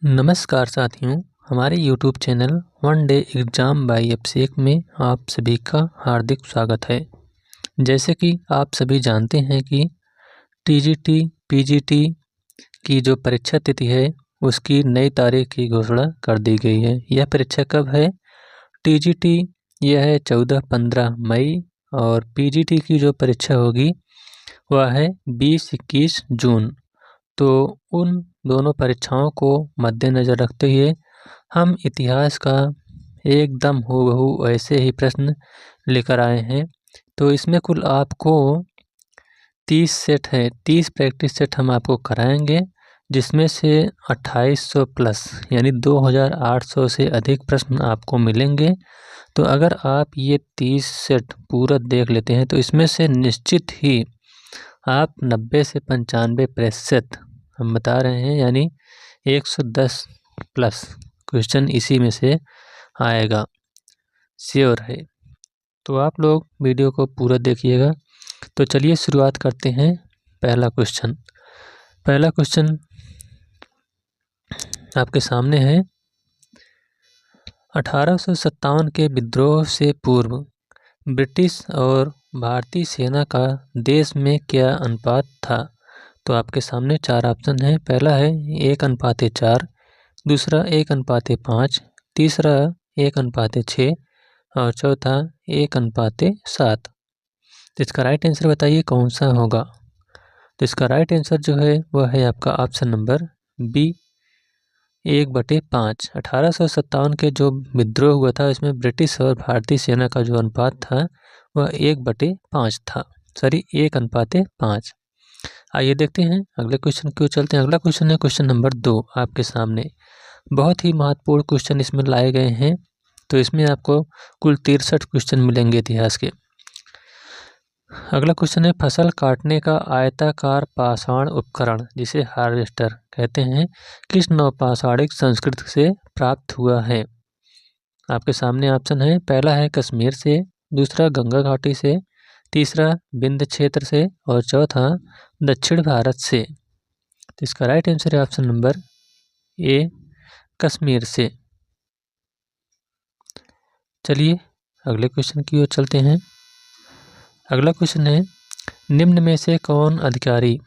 नमस्कार साथियों, हमारे YouTube channel one day exam by Abhishek में आप सभी का हार्दिक स्वागत है। जैसे कि आप सभी जानते हैं कि TGT, PGT की जो परीक्षा तिथि है उसकी नई तारीख की घोषणा कर दी गई है। यह परीक्षा कब है? TGT यह है 14-15 मई और PGT की जो परीक्षा होगी वह है 20-21 जून। तो उन दोनों परीक्षाओं को मद्देनज़र रखते हुए हम इतिहास का एकदम हूबहू वैसे ही प्रश्न लेकर आए हैं। तो इसमें कुल आपको 30 सेट है, 30 प्रैक्टिस सेट हम आपको कराएंगे, जिसमें से 2800 प्लस यानी 2800 से अधिक प्रश्न आपको मिलेंगे। तो अगर आप ये 30 सेट पूरा देख लेते हैं तो इसमें से निश्चित ही आप 90 से 95% हम बता रहे हैं, यानी 110 प्लस क्वेश्चन इसी में से आएगा, श्योर है। तो आप लोग वीडियो को पूरा देखिएगा। तो चलिए शुरुआत करते हैं। पहला क्वेश्चन आपके सामने है। 1857 के विद्रोह से पूर्व ब्रिटिश और भारतीय सेना का देश में क्या अनुपात था? तो आपके सामने 4 ऑप्शन है। पहला है 1:4, दूसरा 1:5, तीसरा 1:6 और चौथा 1:7। तो इसका राइट आंसर बताइए कौन सा होगा? तो इसका राइट आंसर जो है वह है आपका ऑप्शन नंबर बी, 1/5। 1857 के जो विद्रोह हुआ था इसमें ब्रिटिश और भारतीय सेना का जो अनुपात था वह 1/5 था, सॉरी 1:5। आइए देखते हैं अगले क्वेश्चन की ओर चलते हैं। अगला क्वेश्चन है क्वेश्चन नंबर 2 आपके सामने। बहुत ही महत्वपूर्ण क्वेश्चन इसमें लाए गए हैं। तो इसमें आपको कुल 63 क्वेश्चन मिलेंगे इतिहास के। अगला क्वेश्चन है, फसल काटने का आयताकार पाषाण उपकरण जिसे हार्वेस्टर कहते हैं किस नवपाषाणिक संस्कृति से प्राप्त हुआ है? आपके सामने ऑप्शन है। पहला है कश्मीर से, दूसरा गंगा घाटी से, तीसरा विंध्य क्षेत्र से और चौथा दक्षिण भारत से। तो इसका राइट आंसर है ऑप्शन नंबर ए, कश्मीर से। चलिए अगले क्वेश्चन की ओर चलते हैं। अगला क्वेश्चन है, निम्न में से कौन अधिकारी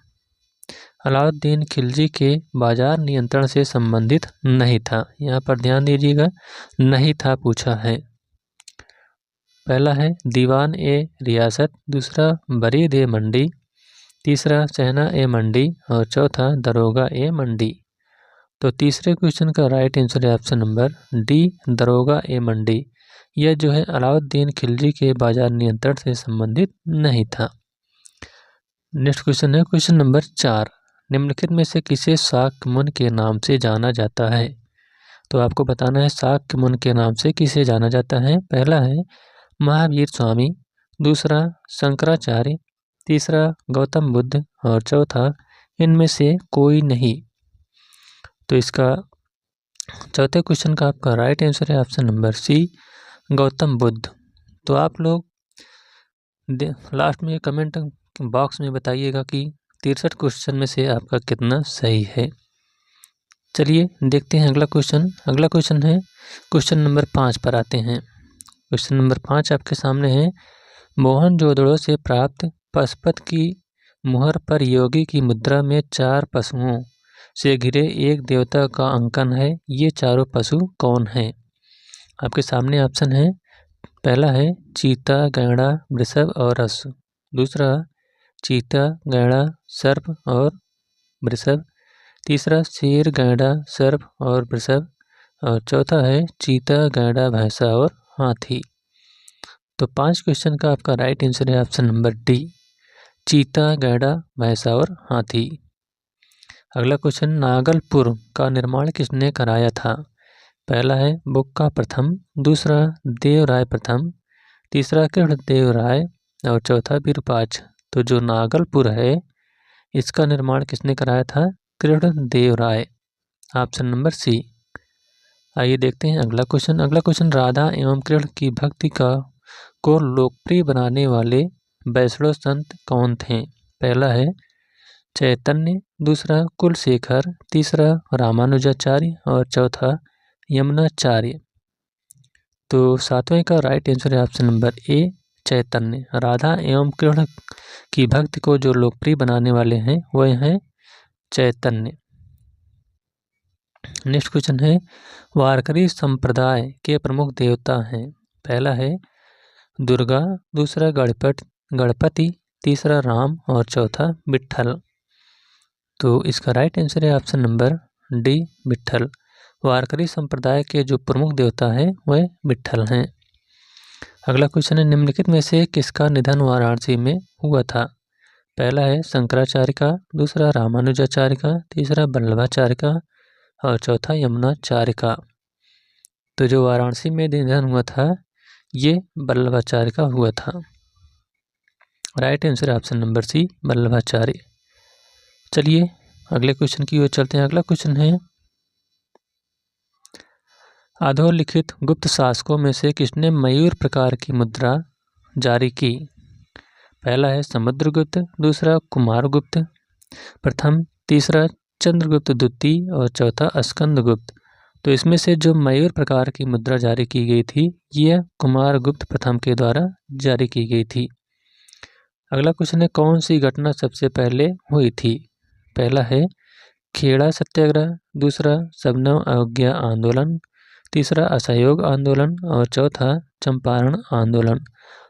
अलाउद्दीन खिलजी के बाजार नियंत्रण से संबंधित नहीं था? यहाँ पर ध्यान दीजिएगा, नहीं था पूछा है। पहला है दीवान ए रियासत, दूसरा बरीद ए मंडी, तीसरा सहना ए मंडी और चौथा दरोगा ए मंडी। तो तीसरे क्वेश्चन का राइट आंसर है ऑप्शन नंबर डी, दरोगा ए मंडी। यह जो है अलाउद्दीन खिलजी के बाजार नियंत्रण से संबंधित नहीं था। नेक्स्ट क्वेश्चन है क्वेश्चन नंबर 4। निम्नलिखित में से किसे शाक्य मुनि के नाम से जाना जाता है? तो आपको बताना है शाक्य मुनि के नाम से किसे जाना जाता है। पहला है महावीर स्वामी, दूसरा शंकराचार्य, तीसरा गौतम बुद्ध और चौथा इनमें से कोई नहीं। तो इसका चौथे क्वेश्चन का आपका राइट आंसर है option number C, Gautam Buddha. तो आप लोग लास्ट में कमेंट बॉक्स में बताइएगा कि 63 क्वेश्चन में से आपका कितना सही है। चलिए देखते हैं अगला क्वेश्चन। अगला क्वेश्चन है क्वेश्चन नंबर 5 पर आते हैं। क्वेश्चन नंबर 5 आपके सामने है। मोहनजोदड़ो से प्राप्त पशुपत की मुहर पर योगी की मुद्रा में 4 पशुओं से घिरे एक देवता का अंकन है। ये चारों पशु कौन हैं? आपके सामने ऑप्शन है। पहला है चीता, गैंडा, वृषभ और अश्व, दूसरा चीता, गैंडा, सर्प और वृषभ, तीसरा शेर, गैंडा, सर्प और वृषभ और चौथा है चीता, गैंडा, भैंसा और हाथी। तो 5 क्वेश्चन का आपका राइट आंसर है ऑप्शन नंबर डी, चीता, गैंडा, भैंसा और हाथी। अगला क्वेश्चन, नागलपुर का निर्माण किसने कराया था? पहला है बुक्का प्रथम, दूसरा देवराय प्रथम, तीसरा कृष्णदेव राय और चौथा विरूपाक्ष। तो जो नागलपुर है इसका निर्माण किसने कराया था? कृष्णदेव राय, ऑप्शन नंबर सी। आइए देखते हैं अगला क्वेश्चन। अगला क्वेश्चन, राधा एवं कृष्ण की भक्ति को लोकप्रिय बनाने वाले वैष्णव संत कौन थे? पहला है चैतन्य, दूसरा कुलशेखर, तीसरा रामानुजाचार्य और चौथा यमुनाचार्य। तो सातवें का राइट आंसर है ऑप्शन नंबर ए, चैतन्य। राधा एवं कृष्ण की भक्ति को जो लोकप्रिय बनाने वाले हैं वह हैं चैतन्य। नेक्स्ट क्वेश्चन है, वारकरी संप्रदाय के प्रमुख देवता हैं। पहला है दुर्गा, दूसरा गणपति, तीसरा राम और चौथा विट्ठल। तो इसका राइट आंसर है ऑप्शन नंबर डी, विट्ठल। वारकरी संप्रदाय के जो प्रमुख देवता हैं वह विट्ठल हैं। अगला क्वेश्चन है, निम्नलिखित में से किसका निधन वाराणसी में हुआ था। पहला है शंकराचार्य का, दूसरा रामानुजाचार्य का, तीसरा वल्लभाचार्य का और चौथा यमुनाचार्य का। तो जो वाराणसी में निधन हुआ था ये वल्लभाचार्य का हुआ था। Right answer option number C, Vallabhacharya. चलिए अगले क्वेश्चन की ओर चलते हैं। अगला क्वेश्चन है, अधोलिखित गुप्त शासकों में से किसने मयूर प्रकार की मुद्रा जारी की। पहला है समुद्रगुप्त, दूसरा कुमारगुप्त प्रथम, तीसरा चंद्रगुप्त द्वितीय और चौथा स्कंदगुप्त। तो इसमें से जो मयूर प्रकार की मुद्रा जारी की गई थी यह कुमारगुप्त प्रथम के द्वारा जारी की गई थी। अगला क्वेश्चन है, कौन सी घटना सबसे पहले हुई थी। पहला है खेड़ा सत्याग्रह, दूसरा सबनम अवज्ञा आंदोलन, तीसरा असहयोग आंदोलन और चौथा चंपारण आंदोलन।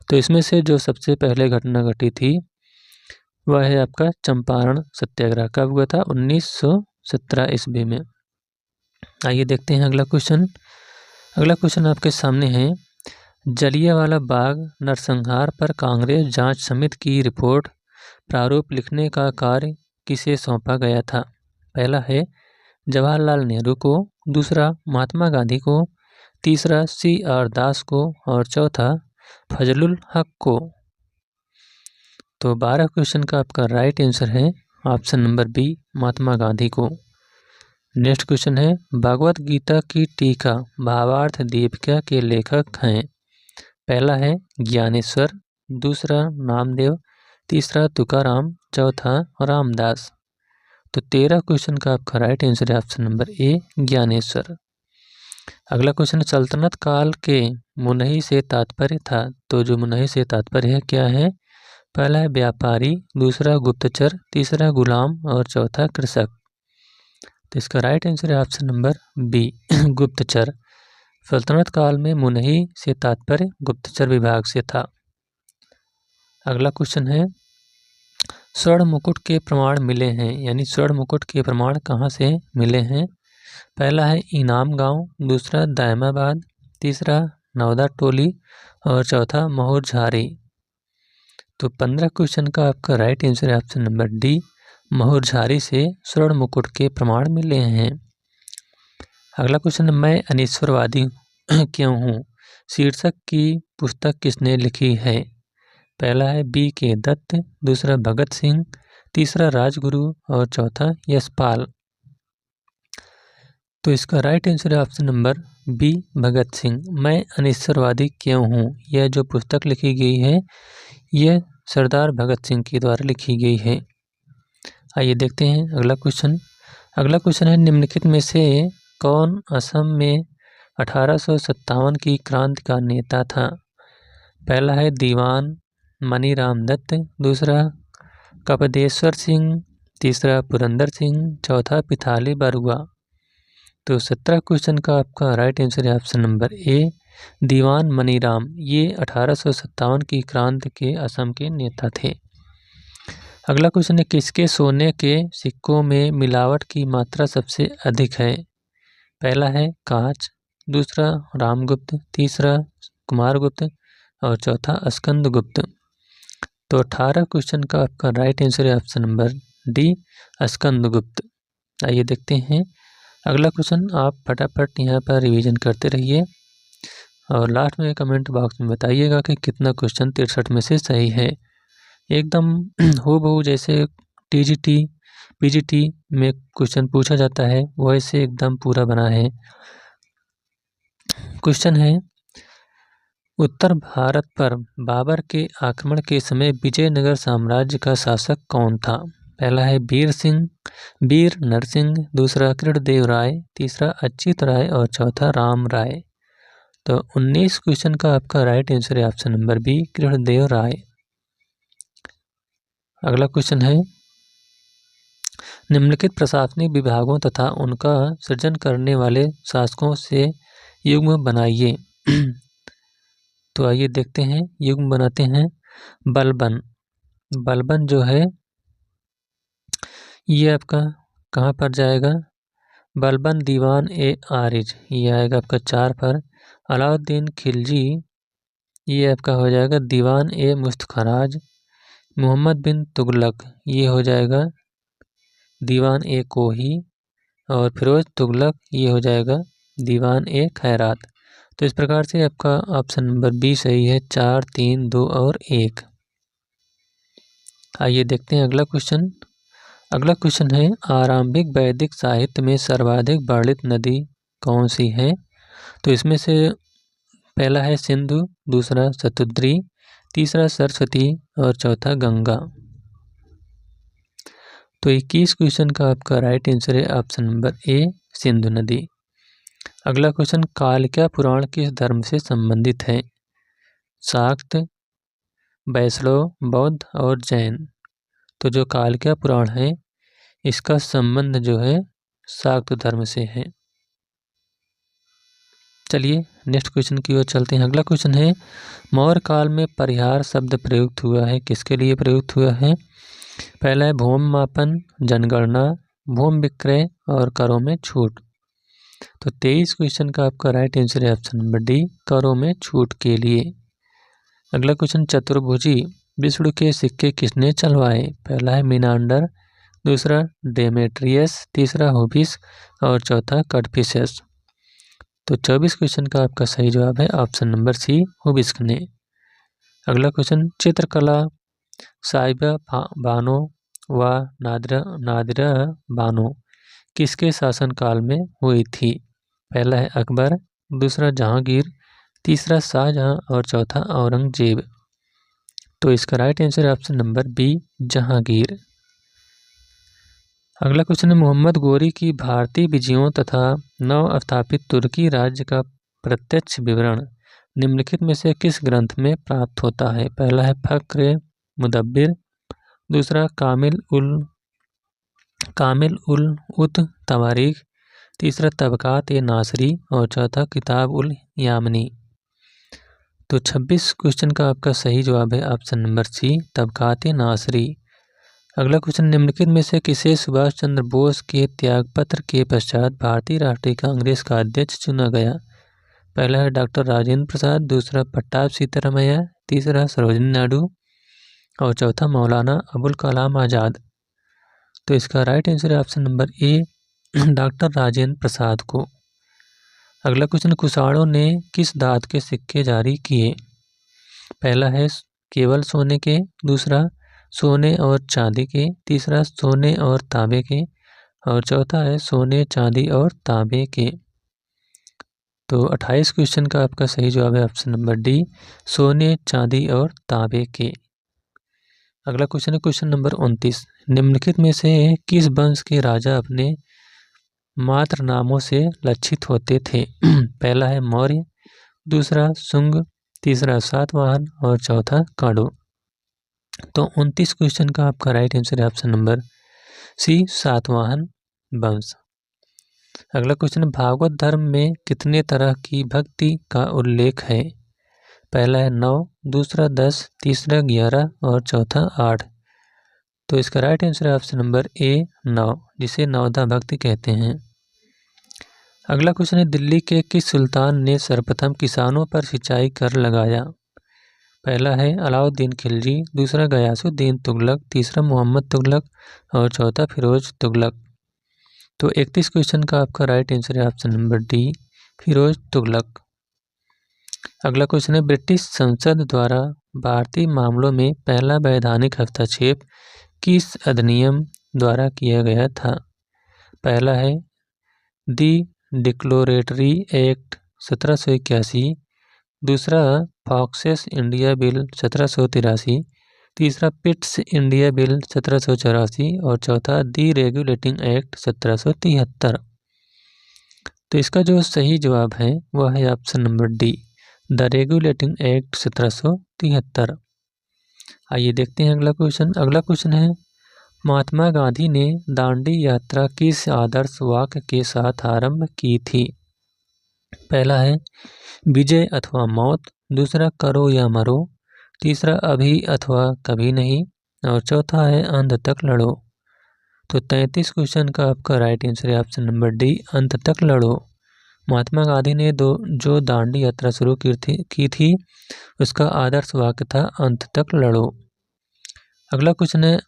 तो इसमें से जो सबसे पहले घटना घटी थी वह है आपका चंपारण सत्याग्रह। कब हुआ था, 1917 ईस्वी में। आइए देखते हैं अगला क्वेश्चन। अगला क्वेश्चन आपके सामने है, जलियांवाला बाग नरसंहार पर कांग्रेस जांच समिति की रिपोर्ट प्रारूप लिखने का कार्य किसे सौंपा गया था। पहला है जवाहरलाल नेहरू को, दूसरा महात्मा गांधी को, तीसरा CR दास को और चौथा फजलुल हक को। तो 12 क्वेश्चन का आपका राइट आंसर है option number B, Mahatma Gandhi को। नेक्स्ट क्वेश्चन है, भगवत गीता की टीका भावार्थ दीपिका के लेखक हैं। पहला है ज्ञानेश्वर, दूसरा नामदेव, तीसरा तुकाराम, चौथा रामदास। तो 13 क्वेश्चन का आपका राइट आंसर है ऑप्शन नंबर ए, ज्ञानेश्वर। अगला क्वेश्चन, सल्तनत काल के मुनही से तात्पर्य था। तो जो मुनही से तात्पर्य है क्या है, पहला है व्यापारी, दूसरा गुप्तचर, तीसरा गुलाम और चौथा कृषक। तो इसका राइट आंसर है ऑप्शन नंबर बी, गुप्तचर। सल्तनत काल में मुनही से तात्पर्य गुप्तचर विभाग से था। अगला क्वेश्चन है, स्वर्ण मुकुट के प्रमाण मिले हैं, यानी स्वर्ण मुकुट के प्रमाण कहाँ से मिले हैं। पहला है इनाम गांव, दूसरा दायमाबाद, तीसरा नवदा टोली और चौथा महुरझारी। तो 15 क्वेश्चन का आपका राइट आंसर है ऑप्शन नंबर डी, महुरझारी से स्वर्ण मुकुट के प्रमाण मिले हैं। अगला क्वेश्चन, मैं अनीश्वरवादी क्यों हूँ शीर्षक की पुस्तक किसने लिखी है। पहला है BK दत्त, दूसरा भगत सिंह, तीसरा राजगुरु और चौथा यशपाल। तो इसका राइट आंसर है option number B, Bhagat Singh. मैं अनीश्वरवादी क्यों हूँ, यह जो पुस्तक लिखी गई है यह सरदार भगत सिंह के द्वारा लिखी गई है। आइए देखते हैं अगला क्वेश्चन। अगला क्वेश्चन है, निम्नलिखित में से कौन असम में 1857 की क्रांति का नेता था। पहला है दीवान मनीराम दत्त, दूसरा कपदेश्वर सिंह, तीसरा पुरंदर सिंह, चौथा पिथाली बरुआ। तो 17 क्वेश्चन का आपका राइट आंसर है ऑप्शन नंबर ए, दीवान मनीराम। ये 1857 की क्रांति के असम के नेता थे। अगला क्वेश्चन है, किसके सोने के सिक्कों में मिलावट की मात्रा सबसे अधिक है। पहला है कांच, दूसरा रामगुप्त, तीसरा कुमारगुप्त और चौथा स्कंदगुप्त। तो 18 क्वेश्चन का आपका राइट आंसर है ऑप्शन नंबर डी, स्कंदगुप्त। आइए देखते हैं अगला क्वेश्चन। आप फटाफट यहाँ पर रिवीजन करते रहिए और लास्ट में कमेंट बॉक्स में बताइएगा कि कितना क्वेश्चन 63 में से सही है। एकदम हूबहू जैसे TGT PGT में क्वेश्चन पूछा जाता है वैसे एकदम पूरा बना है। क्वेश्चन है, उत्तर भारत पर बाबर के आक्रमण के समय विजयनगर साम्राज्य का शासक कौन था। पहला है वीर नरसिंह, दूसरा कृष्णदेव राय, तीसरा अच्युत राय और चौथा राम राय। तो 19 क्वेश्चन का आपका राइट आंसर है ऑप्शन नंबर बी, कृष्णदेव राय। अगला क्वेश्चन है, निम्नलिखित प्रशासनिक विभागों तथा उनका सृजन करने वाले शासकों से युग्म बनाइए। तो आइए देखते हैं, युग्म बनाते हैं। बलबन जो है ये आपका कहाँ पर जाएगा? बलबन दीवान ए आरिज, ये आएगा आपका 4 पर। अलाउद्दीन खिलजी, ये आपका हो जाएगा दीवान ए मुस्तखराज। मोहम्मद बिन तुगलक, ये हो जाएगा दीवान ए कोही। और फिरोज तुगलक, ये हो जाएगा दीवान ए खैरात। तो इस प्रकार से आपका ऑप्शन नंबर बी सही है, 4, 3, 2 और 1। आइए देखते हैं अगला क्वेश्चन। अगला क्वेश्चन है, आरंभिक वैदिक साहित्य में सर्वाधिक वर्णित नदी कौन सी है? तो इसमें से पहला है सिंधु, दूसरा शतुद्री, तीसरा सरस्वती और चौथा गंगा। तो 21 क्वेश्चन का आपका राइट आंसर है ऑप्शन नंबर ए, सिंधु नदी। अगला क्वेश्चन, कालिका पुराण किस धर्म से संबंधित है? शाक्त, वैष्णव, बौद्ध और जैन। तो जो कालिका पुराण है इसका संबंध जो है शाक्त धर्म से है। चलिए नेक्स्ट क्वेश्चन की ओर चलते हैं। अगला क्वेश्चन है, मौर्य काल में परिहार शब्द प्रयुक्त हुआ है, किसके लिए प्रयुक्त हुआ है? पहला है भूमि मापन, जनगणना, भूमि विक्रय और करों में छूट। तो 23 क्वेश्चन का आपका राइट आंसर है ऑप्शन नंबर डी, करों में छूट के लिए। अगला क्वेश्चन, चतुर्भुजी विष्णु के सिक्के किसने चलवाए? पहला है मिनांडर, दूसरा डेमेट्रियस, तीसरा होबिस और चौथा कटफिशस। तो 24 क्वेश्चन का आपका सही जवाब है ऑप्शन नंबर सी, होबिस्क ने। अगला क्वेश्चन, चित्रकला साहिबा बानो व नादिरा बानो किसके शासनकाल में हुई थी? पहला है अकबर, दूसरा जहांगीर, तीसरा शाहजहां और चौथा औरंगजेब। तो इसका राइट आंसर है ऑप्शन नंबर बी, जहांगीर। अगला क्वेश्चन है, मोहम्मद गोरी की भारतीय विजयों तथा नव स्थापित तुर्की राज्य का प्रत्यक्ष विवरण निम्नलिखित में से किस ग्रंथ में प्राप्त होता है? पहला है फक्र मुदब्बिर, दूसरा कामिल उल उत तवारीख, तीसरा तबकात ए नासरी और चौथा किताब उल यामनी। तो 26 क्वेश्चन का आपका सही जवाब है ऑप्शन नंबर सी, तबकात ए नासरी। अगला क्वेश्चन, निम्नलिखित में से किसे सुभाष चंद्र बोस के त्यागपत्र के पश्चात भारतीय राष्ट्रीय कांग्रेस का अध्यक्ष चुना गया? पहला है डॉक्टर राजेंद्र प्रसाद, दूसरा पट्टाभ सीतारामैया, तीसरा सरोजिनी नायडू और चौथा मौलाना अबुल कलाम आज़ाद। तो इसका राइट आंसर है option number A, doctor Rajendra Prasad को। अगला क्वेश्चन, कुषाणों ने किस धातु के सिक्के जारी किए? पहला है केवल सोने के, दूसरा सोने और चांदी के, तीसरा सोने और तांबे के और चौथा है सोने, चांदी और तांबे के। तो 28 क्वेश्चन का आपका सही जवाब है ऑप्शन नंबर डी, सोने, चांदी और तांबे के। अगला क्वेश्चन है क्वेश्चन नंबर 29, निम्नलिखित में से किस वंश के राजा अपने मात्र नामों से लक्षित होते थे? पहला है मौर्य, दूसरा शुंग, तीसरा सातवाहन और चौथा कांडू। तो 29 क्वेश्चन का आपका राइट आंसर है ऑप्शन नंबर सी, सातवाहन वंश। अगला क्वेश्चन, भागवत धर्म में कितने तरह की भक्ति का उल्लेख है? पहला है 9, दूसरा 10, तीसरा 11 और चौथा 8। तो इसका राइट आंसर है ऑप्शन नंबर ए, 9, जिसे नवधा भक्ति कहते हैं। अगला क्वेश्चन है, दिल्ली के किस सुल्तान ने सर्वप्रथम किसानों पर सिंचाई कर लगाया? पहला है अलाउद्दीन खिलजी, दूसरा गयासुद्दीन तुगलक, तीसरा मोहम्मद तुगलक और चौथा फिरोज तुगलक। तो 31 क्वेश्चन का आपका राइट आंसर है option number D, Firoz Tughlaq. अगला क्वेश्चन है, ब्रिटिश संसद द्वारा भारतीय मामलों में पहला वैधानिक हस्तक्षेप किस अधिनियम द्वारा किया गया था? पहला है दी डिक्लोरेटरी एक्ट 1781, दूसरा फॉक्सेस इंडिया बिल 1783, तीसरा पिट्स इंडिया बिल 1784 और चौथा दी रेगुलेटिंग एक्ट 1773। तो इसका जो सही जवाब है वह है option number D, the regulating act 1773। आइए देखते हैं अगला क्वेश्चन। अगला क्वेश्चन है, महात्मा गांधी ने दांडी यात्रा किस आदर्श वाक्य के साथ आरंभ की थी? पहला है विजय अथवा मौत, दूसरा करो या मरो, तीसरा अभी अथवा कभी नहीं, और चौथा है अंत तक लड़ो। तो 33 क्वेश्चन का आपका राइट आंसर है ऑप्शन नंबर डी, अंत तक लड़ो। महात्मा गांधी ने जो दांडी यात्रा शुरू की थी उसका आदर्श वाक्य था अंत तक लड़ो। अगला क्वेश्चन है,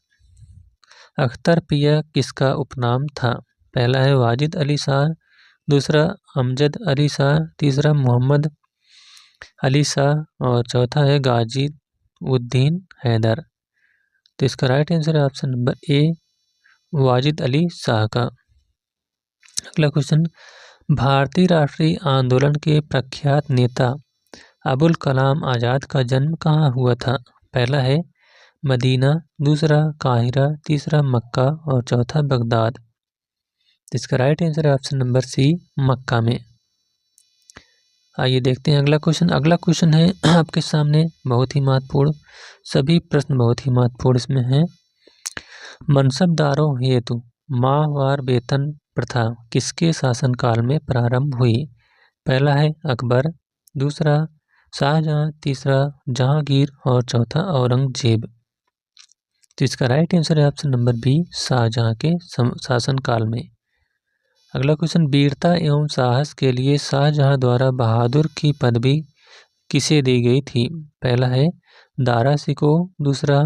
अख्तर पिया किसका उपनाम था? पहला है वाजिद अली शाह, दूसरा अमजद अली शाह, तीसरा मोहम्मद अली शाह और चौथा है गाजी उद्दीन हैदर। तो इसका राइट आंसर है ऑप्शन नंबर ए, वाजिद अली शाह का। अगला क्वेश्चन, भारतीय राष्ट्रीय आंदोलन के प्रख्यात नेता अबुल कलाम आज़ाद का जन्म कहाँ हुआ था? पहला है मदीना, दूसरा काहिरा, तीसरा मक्का और चौथा बगदाद। इसका राइट आंसर है ऑप्शन नंबर सी, मक्का में। आइए देखते हैं अगला क्वेश्चन। अगला क्वेश्चन है आपके सामने बहुत ही महत्वपूर्ण, सभी प्रश्न बहुत ही महत्वपूर्ण इसमें हैं। मनसबदारों हेतु माहवार वेतन प्रथा किसके शासनकाल में प्रारंभ हुई? पहला है अकबर, दूसरा शाहजहां, तीसरा जहांगीर और चौथा औरंगजेब। तो इसका राइट आंसर है ऑप्शन नंबर बी, शाहजहां के शासनकाल में। अगला क्वेश्चन, वीरता एवं साहस के लिए शाहजहां द्वारा बहादुर की पदवी किसे दी गई थी? पहला है दारा शिकोह, दूसरा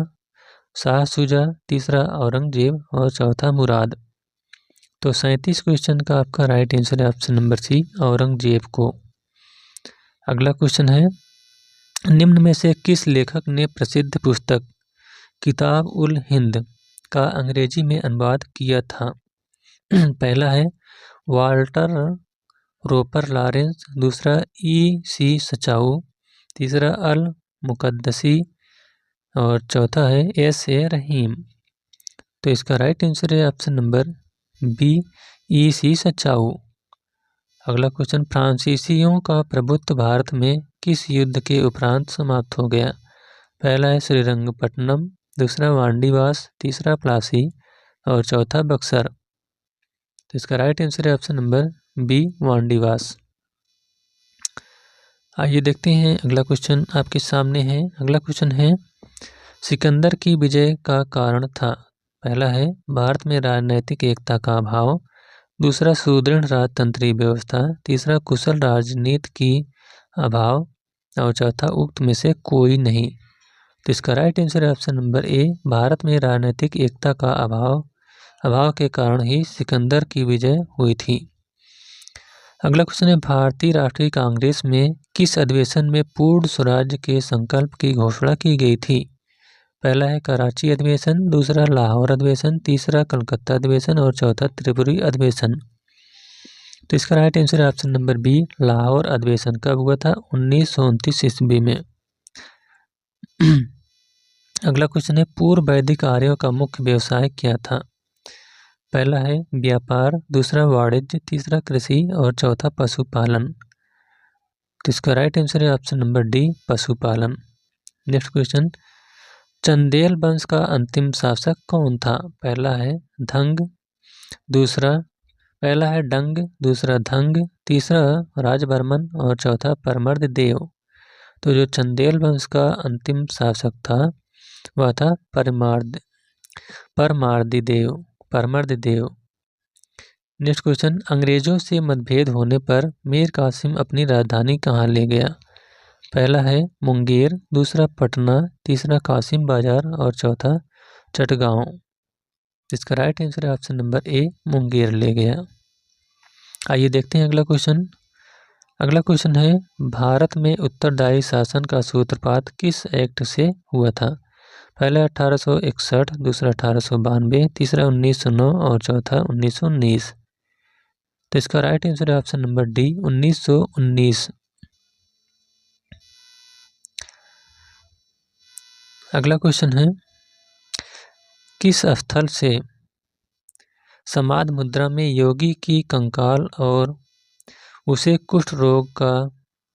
शाह शुजा, तीसरा औरंगजेब और चौथा मुराद। तो 37 क्वेश्चन का आपका राइट आंसर है ऑप्शन नंबर सी, औरंगजेब को। अगला क्वेश्चन है, निम्न में से किस लेखक ने प्रसिद्ध पुस्तक किताब उल हिंद का अंग्रेजी में अनुवाद किया था? पहला है वाल्टर रोपर लॉरेंस, दूसरा E.C. सचाऊ, तीसरा अल मुकद्दसी और चौथा है S.A. रहीम। तो इसका राइट आंसर है ऑप्शन नंबर बी, E.C. सचाऊ। अगला क्वेश्चन, फ्रांसीसियों का प्रभुत्व भारत में किस युद्ध के उपरांत समाप्त हो गया? पहला है श्रीरंगपट्टनम, दूसरा वांडीवास, तीसरा प्लासी और चौथा बक्सर। तो इसका राइट आंसर है ऑप्शन नंबर बी, वांडीवास। आइए देखते हैं अगला क्वेश्चन आपके सामने है। अगला क्वेश्चन है, सिकंदर की विजय का कारण था? पहला है भारत में राजनैतिक एकता का अभाव, दूसरा सुदृढ़ राजतंत्रीय व्यवस्था, तीसरा कुशल राजनीति की अभाव और चौथा उक्त में से कोई नहीं। तो इसका राइट आंसर है ऑप्शन नंबर ए, भारत में राजनीतिक एकता का अभाव के कारण ही सिकंदर की विजय हुई थी। अगला क्वेश्चन है, भारतीय राष्ट्रीय कांग्रेस में किस अधिवेशन में पूर्ण स्वराज्य के संकल्प की घोषणा की गई थी? पहला है कराची अधिवेशन, दूसरा लाहौर अधिवेशन, तीसरा कलकत्ता अधिवेशन और चौथा त्रिपुरी अधिवेशन। तो इसका राइट आंसर है ऑप्शन नंबर बी, लाहौर अधिवेशन। कब हुआ था? 1929 ईस्वी में। अगला क्वेश्चन है, पूर्व वैदिक आर्यों का मुख्य व्यवसाय क्या था? पहला है व्यापार, दूसरा वाणिज्य, तीसरा कृषि और चौथा पशुपालन। तो इसका राइट आंसर है ऑप्शन नंबर डी, पशुपालन। नेक्स्ट क्वेश्चन, चंदेल वंश का अंतिम शासक कौन था? पहला है डंग, दूसरा धंग, तीसरा राजवर्मन और चौथा परमर्ददेव। तो जो चंदेल वंश का अंतिम शासक था वह था परमर्ददेव। नेक्स्ट क्वेश्चन, अंग्रेजों से मतभेद होने पर मीर कासिम अपनी राजधानी कहाँ ले गया? पहला है मुंगेर, दूसरा पटना, तीसरा कासिम बाजार और चौथा चटगांव। इसका राइट आंसर है ऑप्शन नंबर ए, मुंगेर ले गया। आइए देखते हैं अगला क्वेश्चन। अगला क्वेश्चन है, भारत में उत्तरदायी शासन का सूत्रपात किस एक्ट से हुआ था? पहला 1861, दूसरा 1892, तीसरा 1909 और चौथा 1919। तो इसका राइट आंसर है ऑप्शन नंबर डी, 1919। अगला क्वेश्चन है, किस स्थल से समाध मुद्रा में योगी की कंकाल और उसे कुष्ठ रोग का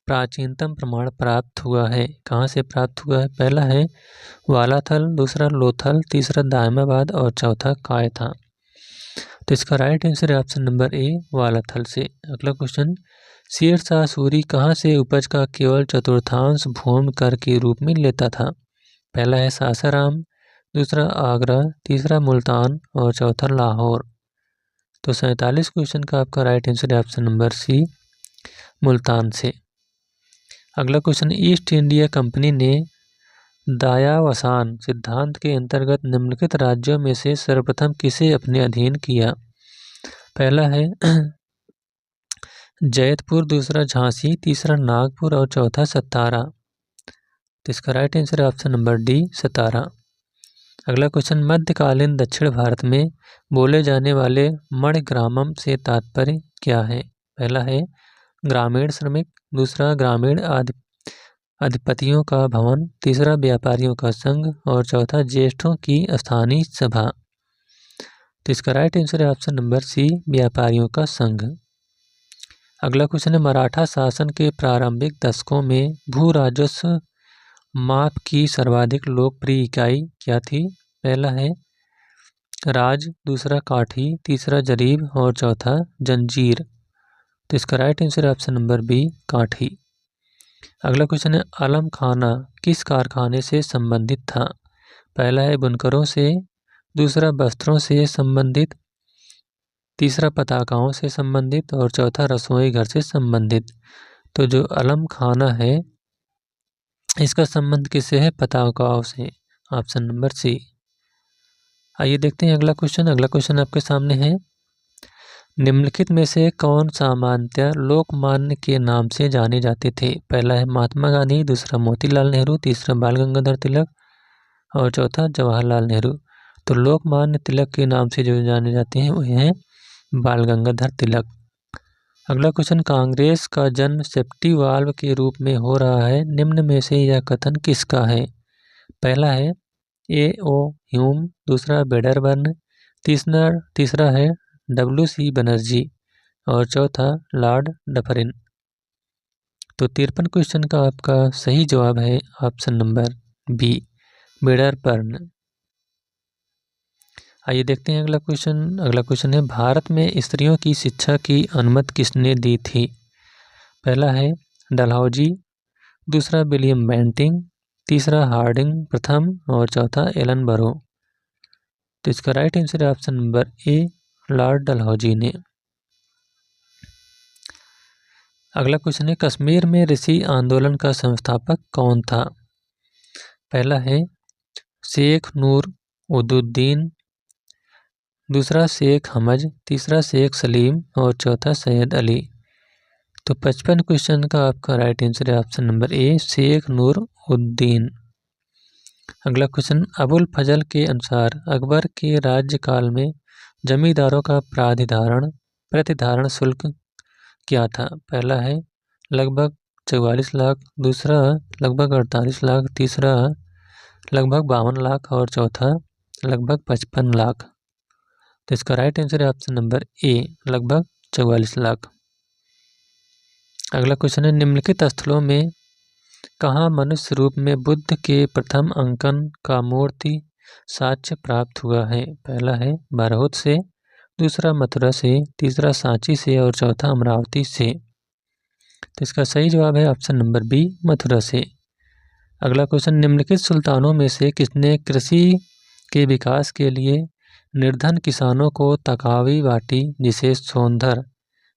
प्राचीनतम प्रमाण प्राप्त हुआ है? कहाँ से प्राप्त हुआ है? पहला है वालाथल, दूसरा लोथल, तीसरा दायमाबाद और चौथा काय था। तो इसका राइट आंसर है ऑप्शन नंबर ए, वालाथल से। अगला क्वेश्चन, शेरशाह सूरी कहाँ से उपज का केवल चतुर्थांश भूमि कर के रूप में लेता था? पहला है सासाराम, दूसरा आगरा, तीसरा मुल्तान और चौथा लाहौर। तो 47 क्वेश्चन का आपका राइट आंसर है ऑप्शन नंबर सी, मुल्तान से। अगला क्वेश्चन, ईस्ट इंडिया कंपनी ने दायावसान सिद्धांत के अंतर्गत निम्नलिखित राज्यों में से सर्वप्रथम किसे अपने अधीन किया? पहला है जैतपुर, दूसरा झांसी, तीसरा नागपुर और चौथा सतारा। तो इसका राइट आंसर है ऑप्शन नंबर डी, सतारा। अगला क्वेश्चन, मध्यकालीन दक्षिण भारत में बोले जाने वाले मणिग्रामम से तात्पर्य क्या है? पहला है ग्रामीण श्रमिक, दूसरा ग्रामीण अधिपतियों का भवन, तीसरा व्यापारियों का संघ और चौथा ज्येष्ठों की स्थानीय सभा। तो इसका राइट आंसर है ऑप्शन नंबर सी, व्यापारियों का संघ। अगला क्वेश्चन है, मराठा शासन के प्रारंभिक दशकों में भू राजस्व माप की सर्वाधिक लोकप्रिय इकाई क्या थी? पहला है राज, दूसरा काठी, तीसरा जरीब और चौथा जंजीर। तो इसका राइट आंसर है ऑप्शन नंबर बी, काठी। अगला क्वेश्चन है, आलम खाना किस कारखाने से संबंधित था? पहला है बुनकरों से, दूसरा वस्त्रों से संबंधित, तीसरा पताकाओं से संबंधित और चौथा रसोई घर से संबंधित। तो जो आलम खाना है इसका संबंध किससे है? पताकाओं से, ऑप्शन नंबर सी। आइए देखते हैं अगला क्वेश्चन। अगला क्वेश्चन आपके सामने है, निम्नलिखित में से कौन सामान्यतः लोकमान्य के नाम से जाने जाते थे? पहला है महात्मा गांधी, दूसरा मोतीलाल नेहरू, तीसरा बाल गंगाधर तिलक और चौथा जवाहरलाल नेहरू। तो लोकमान्य तिलक के नाम से जो जाने जाते हैं वो हैं बाल गंगाधर तिलक। अगला क्वेश्चन, कांग्रेस का जन्म सेफ्टी वाल्व के रूप में हो रहा है, निम्न में से यह कथन किसका है? पहला है A.O. ह्यूम, दूसरा वेडरबर्न, तीसरा है W.C. बनर्जी और चौथा लॉर्ड डफरिन। तो 53 क्वेश्चन का आपका सही जवाब है ऑप्शन नंबर बी, वेडरबर्न। आइए देखते हैं अगला क्वेश्चन। अगला क्वेश्चन है, भारत में स्त्रियों की शिक्षा की अनुमति किसने दी थी? पहला है डलहौजी, दूसरा विलियम बेंटिंग, तीसरा हार्डिंग प्रथम और चौथा एलन बरो। तो इसका राइट आंसर है ऑप्शन नंबर ए, लॉर्ड डलहौजी ने। अगला क्वेश्चन है, कश्मीर में ऋषि आंदोलन का संस्थापक कौन था? पहला है शेख नूर उद्दीन, दूसरा शेख हमज, तीसरा शेख सलीम और चौथा सैयद अली। तो 55 क्वेश्चन का आपका राइट आंसर है ऑप्शन नंबर ए, शेख नूर उद्दीन। अगला क्वेश्चन, अबुल फजल के अनुसार अकबर के राज्यकाल में जमींदारों का प्रतिधारण शुल्क क्या था? पहला है लगभग 44 लाख, दूसरा लगभग 48 लाख, तीसरा लगभग 52 लाख और चौथा लगभग 55 लाख। तो इसका राइट आंसर है ऑप्शन नंबर ए, लगभग 44 लाख। अगला क्वेश्चन है, निम्नलिखित स्थलों में कहाँ मनुष्य रूप में बुद्ध के प्रथम अंकन का मूर्ति साक्ष्य प्राप्त हुआ है? पहला है बारहोत से, दूसरा मथुरा से, तीसरा सांची से और चौथा अमरावती से। तो इसका सही जवाब है ऑप्शन नंबर बी, मथुरा से। अगला क्वेश्चन, निम्नलिखित सुल्तानों में से किसने कृषि के विकास के लिए निर्धन किसानों को तकावी बांटी जिसे सोनधर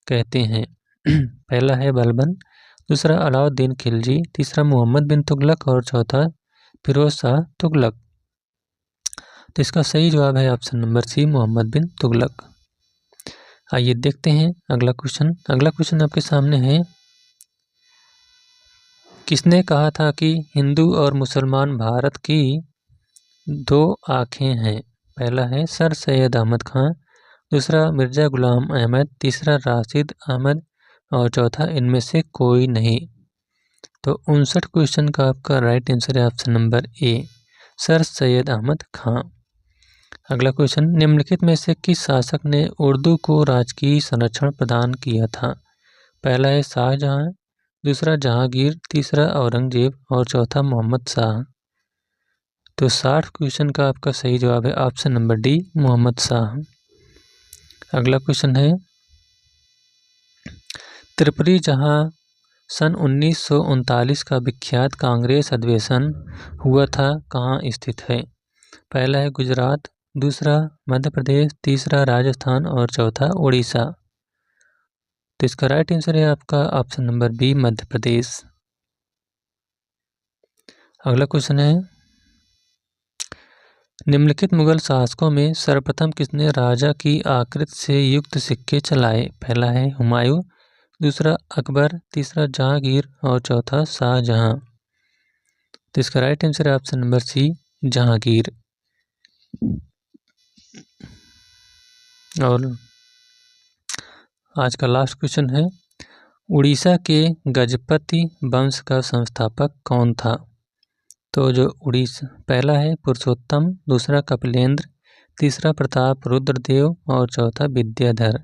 कहते हैं? पहला है बलबन, दूसरा अलाउद्दीन खिलजी, तीसरा मोहम्मद बिन तुगलक और चौथा फिरोज शाह तुगलक। तो इसका सही जवाब है ऑप्शन नंबर सी, मोहम्मद बिन तुगलक। आइए देखते हैं अगला क्वेश्चन। अगला क्वेश्चन आपके सामने है, किसने कहा था कि हिंदू और मुसलमान भारत की दो आँखें हैं? पहला है सर सैयद अहमद खां, दूसरा मिर्ज़ा गुलाम अहमद, तीसरा राशिद अहमद और चौथा इनमें से कोई नहीं। तो 59 क्वेश्चन का आपका राइट आंसर है option number A, sir Syed Ahmad Khan. अगला क्वेश्चन, निम्नलिखित में से किस शासक ने उर्दू को राजकीय संरक्षण प्रदान किया था? पहला है शाहजहां, दूसरा जहांगीर, तीसरा औरंगजेब और चौथा मोहम्मद शाह। तो 60 क्वेश्चन का आपका सही जवाब है option number D, Mohammad Shah. अगला क्वेश्चन है, त्रिपुरी जहां सन 1939 का विख्यात कांग्रेस अधिवेशन हुआ था कहाँ स्थित है? पहला है गुजरात, दूसरा मध्य प्रदेश, तीसरा राजस्थान और चौथा उड़ीसा। तो इसका राइट आंसर है आपका option number B, Madhya Pradesh. अगला क्वेश्चन है, निम्नलिखित मुगल शासकों में सर्वप्रथम किसने राजा की आकृति से युक्त सिक्के चलाए? पहला है हुमायूं, दूसरा अकबर, तीसरा जहांगीर और चौथा शाहजहां। तो इसका राइट आंसर है ऑप्शन नंबर सी, जहांगीर। और आज का लास्ट क्वेश्चन है, उड़ीसा के गजपति वंश का संस्थापक कौन था? तो जो उड़ीसा, पहला है पुरुषोत्तम, दूसरा कपिलेंद्र, तीसरा प्रताप रुद्रदेव और चौथा विद्याधर।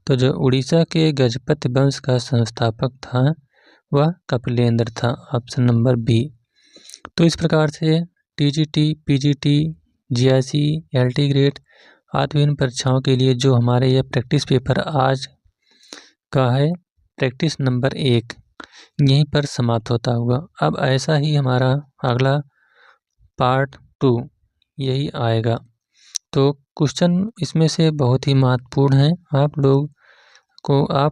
तो जो उड़ीसा के गजपति वंश का संस्थापक था वह कपिलेंद्र था, ऑप्शन नंबर बी। तो इस प्रकार से TGT, PGT, GIC, LT grade आदि विभिन्न परीक्षाओं के लिए जो हमारे यह प्रैक्टिस पेपर आज का है, प्रैक्टिस नंबर 1, यहीं पर समाप्त होता हुआ। अब ऐसा ही हमारा अगला पार्ट 2 यही आएगा। तो क्वेश्चन इसमें से बहुत ही महत्वपूर्ण है। आप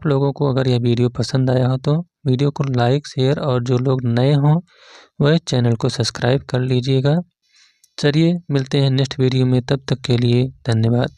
लोगों को अगर यह वीडियो पसंद आया हो तो वीडियो को लाइक, शेयर और जो लोग नए हों वह चैनल को सब्सक्राइब कर लीजिएगा। चलिए मिलते हैं नेक्स्ट वीडियो में, तब तक के लिए धन्यवाद।